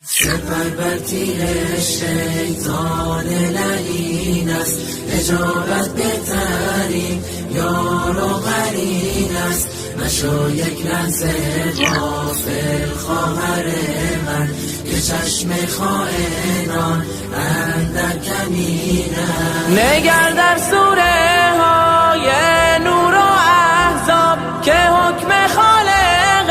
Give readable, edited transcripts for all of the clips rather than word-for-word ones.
سپر بر تیر شیطان لعین است، اجابت بهترین یار و قرین است. مشو یک لحظه غافل خواهر من، که چشم خائنان اندر کمین است. نگر در سوره های نور و احزاب، که حکم خالق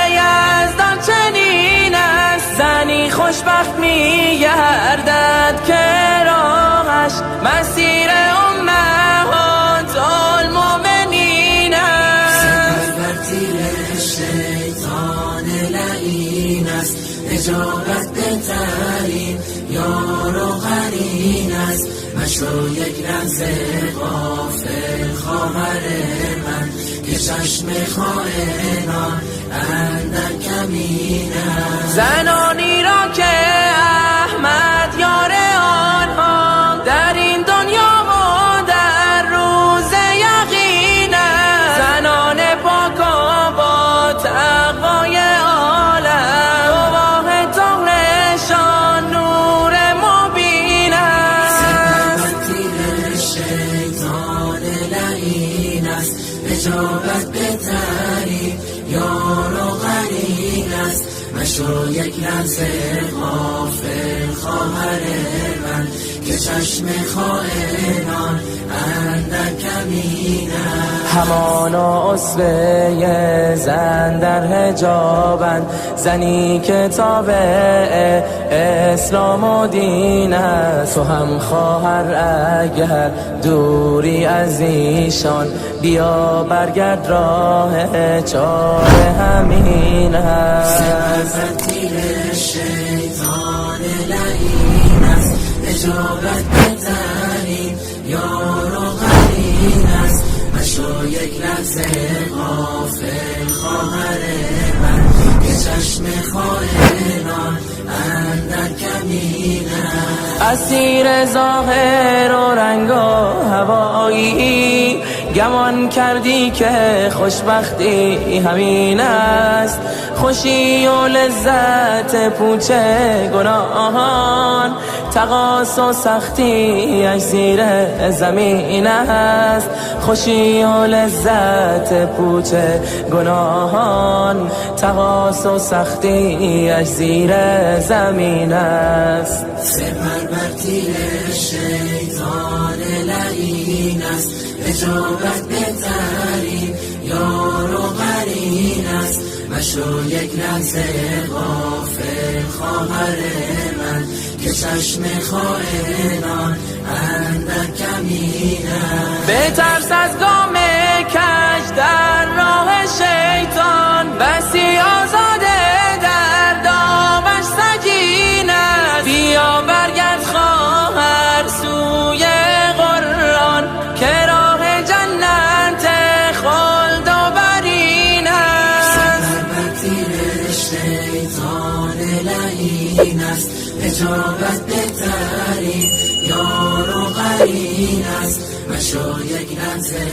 یزدان چنین است. زنی خوشبخت می گردد که راهش مسیر امهات المؤمنین است. سپر بر تیر شیطان لعین است، اجابت بهترین یار و قرین است. مشو یک لحظه غافل خواهر من، که چشم خائنان اندر کمین است. زنانی را که احمد یار آنها در این دنیا و در روز یقین است. زنان پاک و با تقوای عالم، گواه طهرشان نور مبین است. سپر بر تیر شیطان لعین است، اجابت بهترین یار و قرین است. مشو یک لحظه غافل خواهر من، که چشم خائنان اندر کمین است. همان اسوه زن در حجابند، زنی که تابع اسلام و دین است. تو هم خواهر اگر دوری از ایشان، بیا برگرد راه چاره همین است. سپر بر تیر شیطان لعین است، اجابت بهترین یار و قرین است. مشو یک لحظه غافل خواهر من، که چشم خائنان اندر کمین است. اسیر ظاهر و رنگ و هوایی، گمان کردی که خوشبختی همین است. خوشی و لذت پوچ گناهان، تقاص و سختی اش زیر زمین است. خوشی و لذت پوچ گناهان، تقاص و سختی اش زیر زمین است. سپر بر تیر شیطان لعین است، اجابت بهترین یار و قرین است. مشو یک لحظه غافل خواهر من، که چشم خائنان اندر کمین است. بترس از گام کج در راه شیطان، بسی آزاده در دامش سجین است. بیا برگرد خواهر سوی قرآن، که راه جنت خلد و برین است. سپر بر تیر شیطان لعین است، اجابت بهترین یار و قرین است. مشو یک لحظه